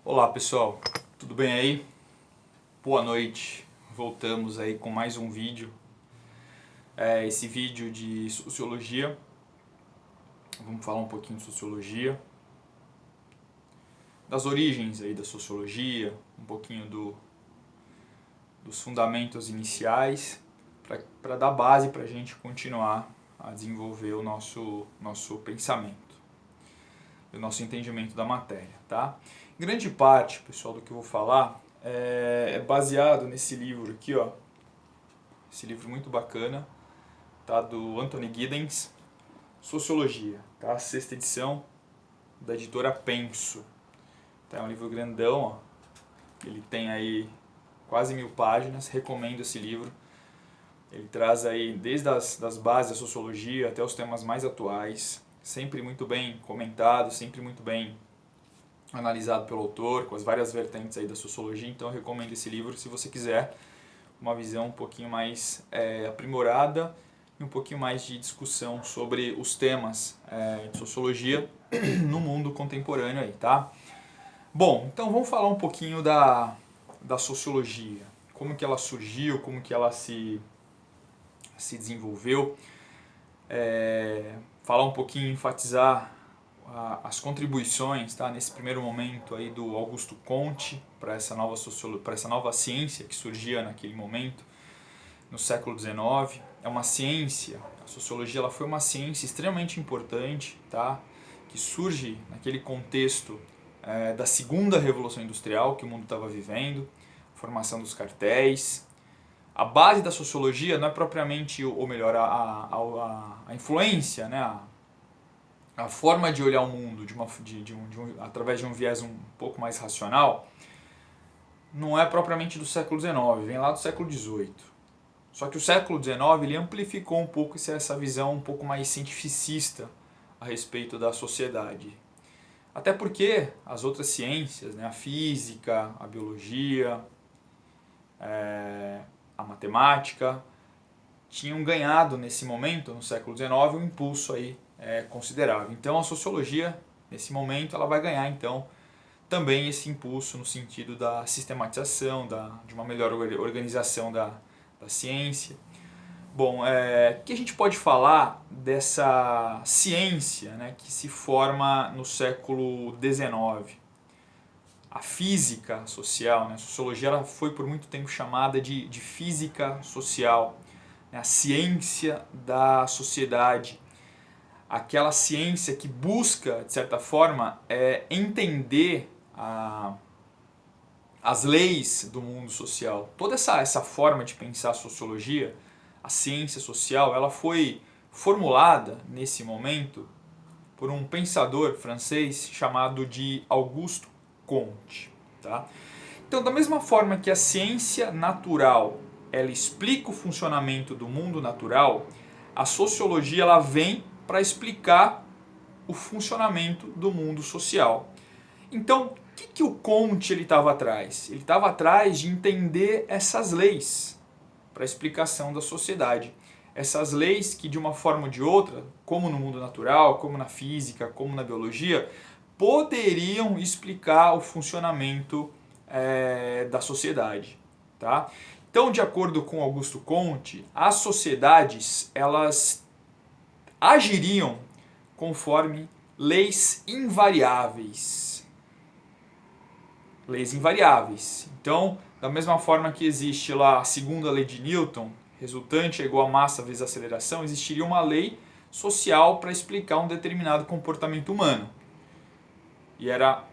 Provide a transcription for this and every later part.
Olá pessoal, tudo bem aí? Boa noite, voltamos aí com mais um vídeo. Esse vídeo de sociologia, vamos falar um pouquinho de sociologia, das origens aí da sociologia, um pouquinho dos fundamentos iniciais, para dar base para a gente continuar a desenvolver o nosso pensamento, o nosso entendimento da matéria, tá? Grande parte, pessoal, do que eu vou falar é baseado nesse livro aqui, ó. Esse livro muito bacana, tá? Do Anthony Giddens, Sociologia, tá? Sexta edição, da editora Penso. Tá? É um livro grandão, ó. Ele tem aí quase 1000 páginas, recomendo esse livro. Ele traz aí desde das bases da sociologia até os temas mais atuais, sempre muito bem comentado, sempre muito bem analisado pelo autor, com as várias vertentes aí da sociologia. Então eu recomendo esse livro se você quiser uma visão um pouquinho mais aprimorada e um pouquinho mais de discussão sobre os temas de sociologia no mundo contemporâneo aí, tá? Bom, então vamos falar um pouquinho da sociologia, como que ela surgiu, como que ela se desenvolveu, falar um pouquinho, enfatizar as contribuições, tá, nesse primeiro momento aí do Augusto Comte para essa nova ciência que surgia naquele momento, no século XIX. É uma ciência, a sociologia ela foi uma ciência extremamente importante, tá, que surge naquele contexto da segunda revolução industrial que o mundo estava vivendo, formação dos cartéis. A base da sociologia não é propriamente, ou melhor, a influência, né, a forma de olhar o mundo através de um viés um pouco mais racional, não é propriamente do século XIX, vem lá do século XVIII. Só que o século XIX ele amplificou um pouco essa visão um pouco mais cientificista a respeito da sociedade. Até porque as outras ciências, né, a física, a biologia, a matemática, tinham ganhado nesse momento, no século XIX, um impulso aí considerável. Então a sociologia, nesse momento, ela vai ganhar então também esse impulso no sentido da sistematização, de uma melhor organização da ciência. Bom, o que a gente pode falar dessa ciência, né, que se forma no século XIX? A física social, né, a sociologia ela foi por muito tempo chamada de física social, né, a ciência da sociedade, aquela ciência que busca, de certa forma, entender as leis do mundo social. Toda essa forma de pensar a sociologia, a ciência social, ela foi formulada nesse momento por um pensador francês chamado de Auguste Comte. Tá? Então, da mesma forma que a ciência natural ela explica o funcionamento do mundo natural, a sociologia ela vem para explicar o funcionamento do mundo social. Então, o que o Comte estava atrás? Ele estava atrás de entender essas leis para a explicação da sociedade. Essas leis que, de uma forma ou de outra, como no mundo natural, como na física, como na biologia, poderiam explicar o funcionamento da sociedade. Tá? Então, de acordo com Augusto Comte, as sociedades elas agiriam conforme leis invariáveis. Leis invariáveis. Então, da mesma forma que existe lá a segunda lei de Newton, resultante é igual a massa vezes aceleração, existiria uma lei social para explicar um determinado comportamento humano. E era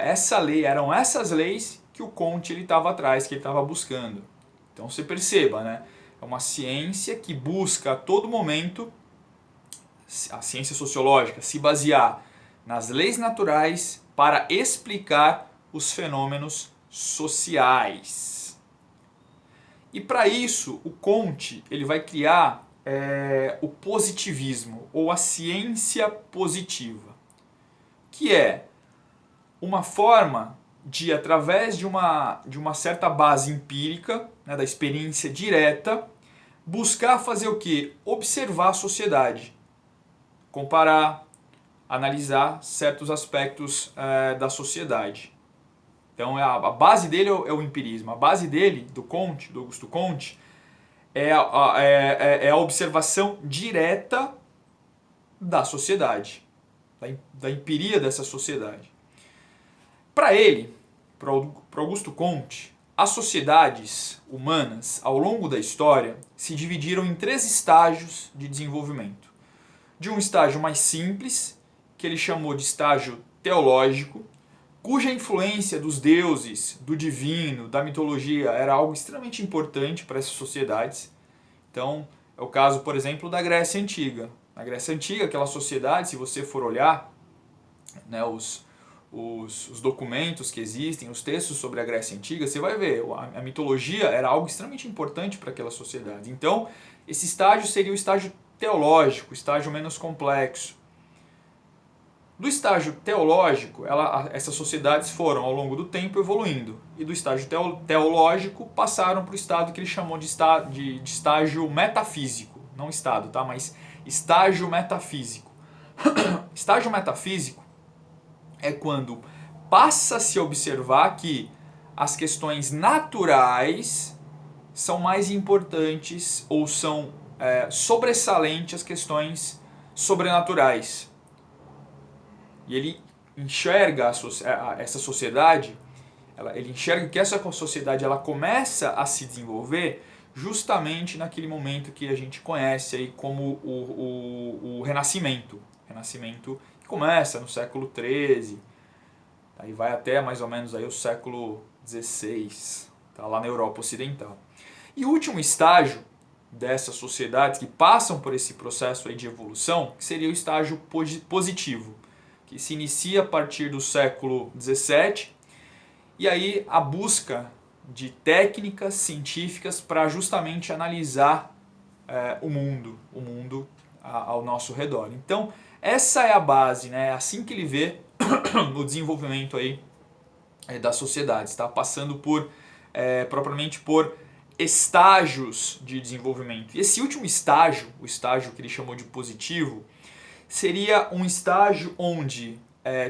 essa lei, eram essas leis que o Comte estava atrás, que ele estava buscando. Então você perceba, né? É uma ciência que busca a todo momento, a ciência sociológica, se basear nas leis naturais para explicar os fenômenos sociais. E para isso, o Comte ele vai criar o positivismo, ou a ciência positiva, que é uma forma de, através de uma certa base empírica, né, da experiência direta, buscar fazer o quê? Observar a sociedade, comparar, analisar certos aspectos da sociedade. Então a base dele é o empirismo. A base dele, do Augusto Comte, é a observação direta da sociedade, da empiria dessa sociedade. Para ele, para Augusto Comte, as sociedades humanas, ao longo da história, se dividiram em 3 estágios de desenvolvimento. De um estágio mais simples, que ele chamou de estágio teológico, cuja influência dos deuses, do divino, da mitologia era algo extremamente importante para essas sociedades. Então, é o caso, por exemplo, da Grécia Antiga. Na Grécia Antiga, aquela sociedade, se você for olhar, né, os documentos que existem, os textos sobre a Grécia Antiga, você vai ver, a mitologia era algo extremamente importante para aquela sociedade. Então, esse estágio seria o estágio teológico, o estágio menos complexo. Do estágio teológico, essas sociedades foram, ao longo do tempo, evoluindo. E do estágio teológico, passaram para o estado que ele chamou de estágio metafísico. Não estado, tá? Mas estágio metafísico. Estágio metafísico é quando passa-se a observar que as questões naturais são mais importantes ou são sobressalentes as questões sobrenaturais. E ele enxerga essa sociedade, ele enxerga que essa sociedade ela começa a se desenvolver justamente naquele momento que a gente conhece aí como o Renascimento. Renascimento que começa no século XIII, aí vai até mais ou menos aí o século XVI, tá, lá na Europa Ocidental. E o último estágio dessas sociedades que passam por esse processo aí de evolução, que seria o estágio positivo, que se inicia a partir do século XVII, e aí a busca de técnicas científicas para justamente analisar o mundo ao nosso redor. Então, essa é a base, né? É assim que ele vê o desenvolvimento aí das sociedades, tá? Passando por, propriamente por estágios de desenvolvimento. E esse último estágio, o estágio que ele chamou de positivo, seria um estágio onde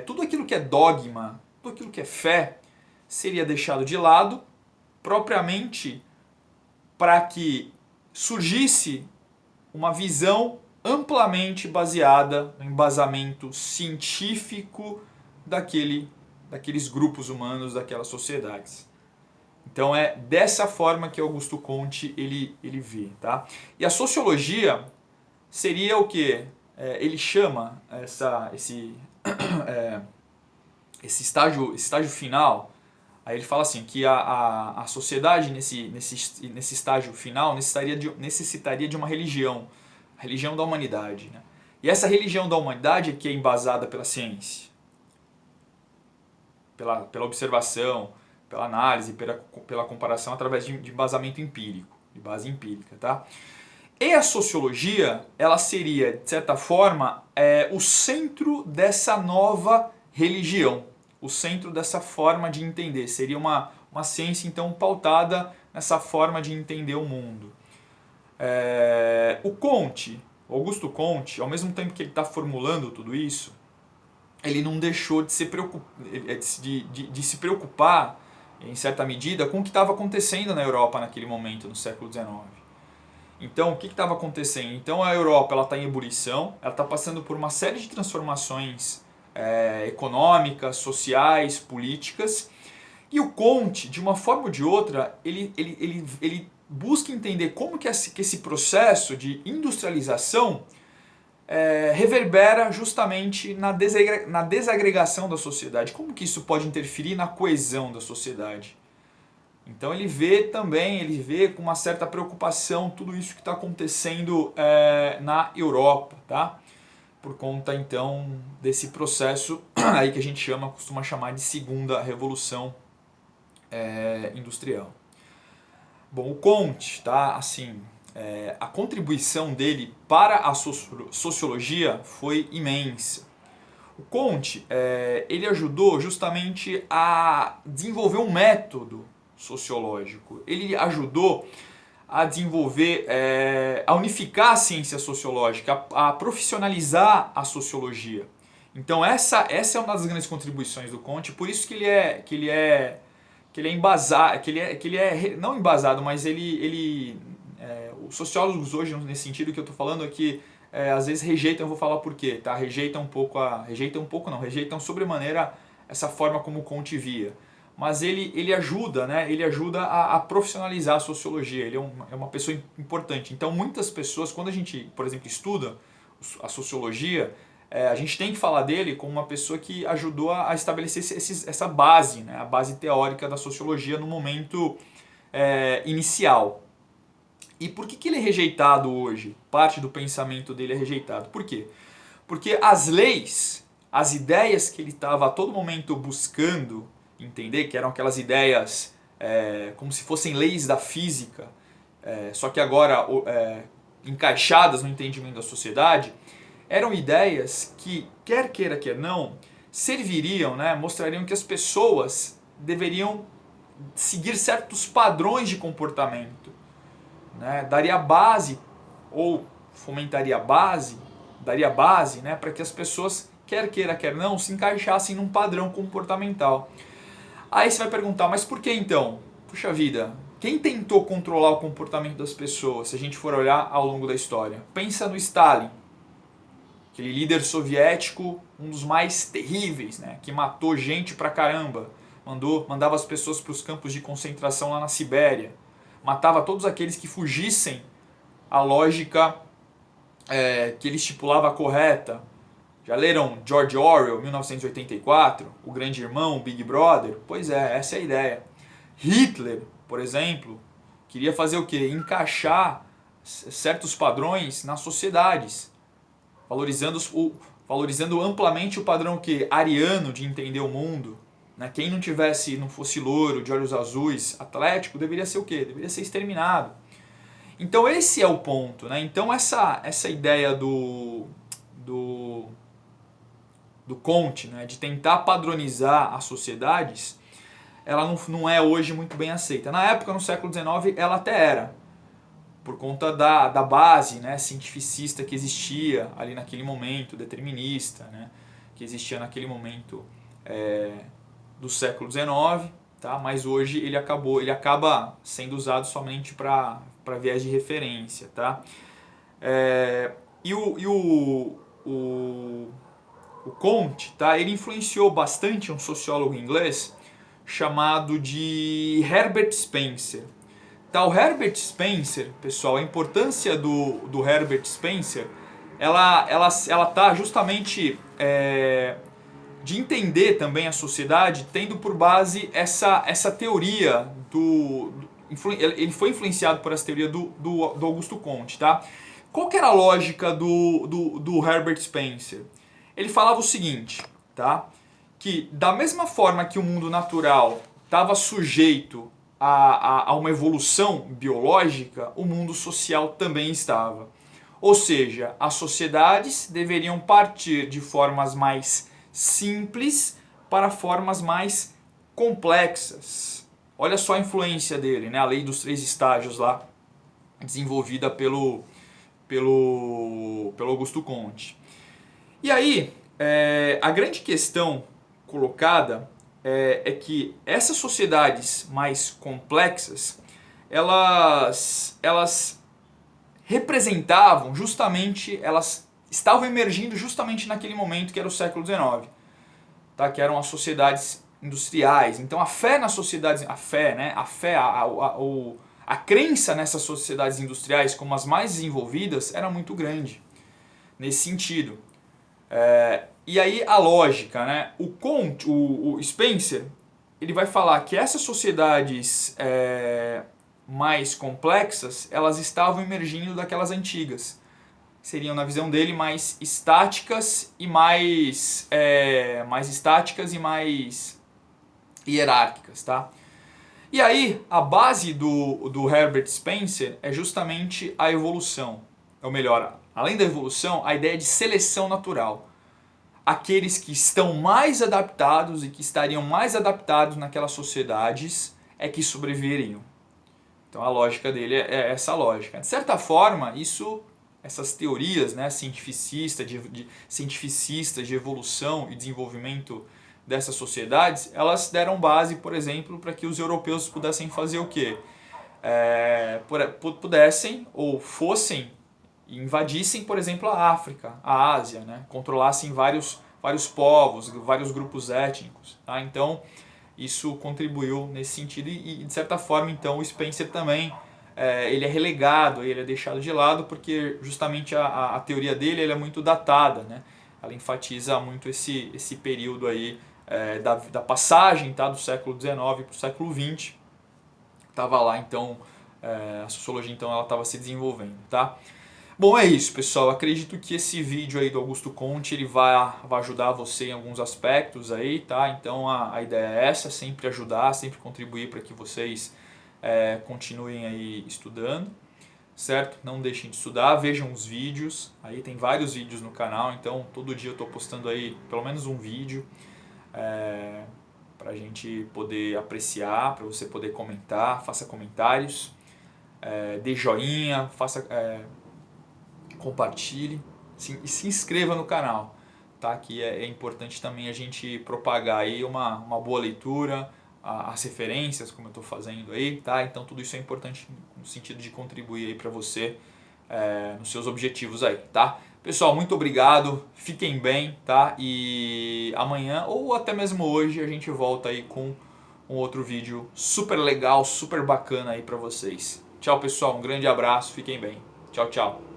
tudo aquilo que é dogma, tudo aquilo que é fé, seria deixado de lado, propriamente para que surgisse uma visão amplamente baseada no embasamento científico daqueles grupos humanos, daquelas sociedades. Então é dessa forma que Augusto Comte ele vê. Tá? E a sociologia seria o quê? Ele chama esse estágio final. Aí ele fala assim, que a sociedade nesse estágio final necessitaria de uma religião, a religião da humanidade. Né? E essa religião da humanidade é que é embasada pela ciência, pela observação, pela análise, pela comparação através de embasamento empírico, de base empírica. Tá? E a sociologia, ela seria, de certa forma, o centro dessa nova religião, o centro dessa forma de entender. Seria uma ciência, então, pautada nessa forma de entender o mundo. O Augusto Comte, ao mesmo tempo que ele está formulando tudo isso, ele não deixou de se preocupar, em certa medida, com o que estava acontecendo na Europa naquele momento, no século XIX. Então, o que estava acontecendo? Então, a Europa está em ebulição, ela está passando por uma série de transformações econômicas, sociais, políticas, e o Comte, de uma forma ou de outra, ele busca entender como que esse processo de industrialização reverbera justamente na desagregação da sociedade, como que isso pode interferir na coesão da sociedade. Então ele vê com uma certa preocupação tudo isso que está acontecendo na Europa, tá? Por conta então desse processo aí que a gente costuma chamar de segunda revolução industrial. Bom, o Comte, tá? Assim, a contribuição dele para a sociologia foi imensa. O Comte ele ajudou justamente a desenvolver um método sociológico. Ele ajudou a desenvolver, a unificar a ciência sociológica, a profissionalizar a sociologia. Então essa é uma das grandes contribuições do Comte, por isso que ele é embasado, não embasado, mas os sociólogos hoje, nesse sentido que eu estou falando, é que às vezes rejeitam, eu vou falar por quê, tá? Rejeitam sobremaneira essa forma como o Comte via. Mas ele ajuda, né? Ele ajuda a profissionalizar a sociologia, ele é uma pessoa importante. Então muitas pessoas, quando a gente, por exemplo, estuda a sociologia, a gente tem que falar dele como uma pessoa que ajudou a estabelecer essa base, né? A base teórica da sociologia no momento inicial. E por que ele é rejeitado hoje? Parte do pensamento dele é rejeitado. Por quê? Porque as leis, as ideias que ele estava a todo momento buscando entender, que eram aquelas ideias como se fossem leis da física, só que agora encaixadas no entendimento da sociedade, eram ideias que, quer queira, quer não, serviriam, né, mostrariam que as pessoas deveriam seguir certos padrões de comportamento. Né, daria base, ou fomentaria daria base, né, para que as pessoas, quer queira, quer não, se encaixassem num padrão comportamental. Aí você vai perguntar, mas por que então? Puxa vida, quem tentou controlar o comportamento das pessoas, se a gente for olhar ao longo da história? Pensa no Stalin, aquele líder soviético, um dos mais terríveis, né, que matou gente pra caramba, mandava as pessoas para os campos de concentração lá na Sibéria, matava todos aqueles que fugissem à lógica que ele estipulava correta. Já leram George Orwell, 1984, O Grande Irmão, o Big Brother? Pois é, essa é a ideia. Hitler, por exemplo, queria fazer o quê? Encaixar certos padrões nas sociedades, valorizando amplamente o padrão ariano de entender o mundo. Né? Quem não fosse loiro, de olhos azuis, atlético, deveria ser o quê? Deveria ser exterminado. Então esse é o ponto. Né? Então essa ideia do Comte, né, de tentar padronizar as sociedades, ela não é hoje muito bem aceita. Na época, no século XIX, ela até era, por conta da base, né, cientificista que existia ali naquele momento, determinista, né, que existia naquele momento do século XIX, tá? Mas hoje ele acaba sendo usado somente para viés de referência. Tá? O Comte, tá? Ele influenciou bastante um sociólogo inglês chamado de Herbert Spencer. Tá, o Herbert Spencer, pessoal, a importância do Herbert Spencer, ela tá justamente de entender também a sociedade, tendo por base essa teoria ele foi influenciado por essa teoria do Augusto Comte, tá? Qual que era a lógica do Herbert Spencer? Ele falava o seguinte, tá? Que da mesma forma que o mundo natural estava sujeito a uma evolução biológica, o mundo social também estava. Ou seja, as sociedades deveriam partir de formas mais simples para formas mais complexas. Olha só a influência dele, né? A lei dos 3 estágios lá, desenvolvida pelo Augusto Comte. E aí, a grande questão colocada é que essas sociedades mais complexas, elas representavam justamente, elas estavam emergindo justamente naquele momento que era o século XIX, tá? Que eram as sociedades industriais. Então a fé nas sociedades, a crença nessas sociedades industriais como as mais desenvolvidas era muito grande nesse sentido. E aí a lógica, né? O Spencer, ele vai falar que essas sociedades mais complexas, elas estavam emergindo daquelas antigas. Seriam, na visão dele, mais estáticas e mais hierárquicas, tá? E aí, a base do Herbert Spencer é justamente a evolução. Ou melhor, além da evolução, a ideia de seleção natural. Aqueles que estão mais adaptados e que estariam mais adaptados naquelas sociedades é que sobreviveriam. Então a lógica dele é essa lógica. De certa forma, isso essas teorias, né, cientificistas de evolução e desenvolvimento dessas sociedades, elas deram base, por exemplo, para que os europeus pudessem fazer o quê? Pudessem ou fossem e invadissem, por exemplo, a África, a Ásia, né? Controlassem vários povos, vários grupos étnicos. Tá? Então, isso contribuiu nesse sentido e de certa forma, então, o Spencer também ele é relegado, ele é deixado de lado porque justamente a teoria dele é muito datada, né? Ela enfatiza muito esse período aí da passagem, tá? Do século XIX para o século XX. Estava lá, então, a sociologia então ela estava se desenvolvendo, tá? Bom, é isso, pessoal. Acredito que esse vídeo aí do Augusto Conte ele vai ajudar você em alguns aspectos aí, tá? Então a ideia é essa, sempre ajudar, sempre contribuir para que vocês continuem aí estudando, certo? Não deixem de estudar, vejam os vídeos. Aí tem vários vídeos no canal, então todo dia eu estou postando aí pelo menos um vídeo para a gente poder apreciar, para você poder comentar, faça comentários, dê joinha, compartilhe e se inscreva no canal, tá? Que é importante também a gente propagar aí uma boa leitura, as referências como eu estou fazendo aí, tá? Então tudo isso é importante no sentido de contribuir aí para você nos seus objetivos aí, tá? Pessoal, muito obrigado, fiquem bem, tá? E amanhã ou até mesmo hoje a gente volta aí com um outro vídeo super legal, super bacana aí para vocês. Tchau, pessoal, um grande abraço, fiquem bem. Tchau, tchau.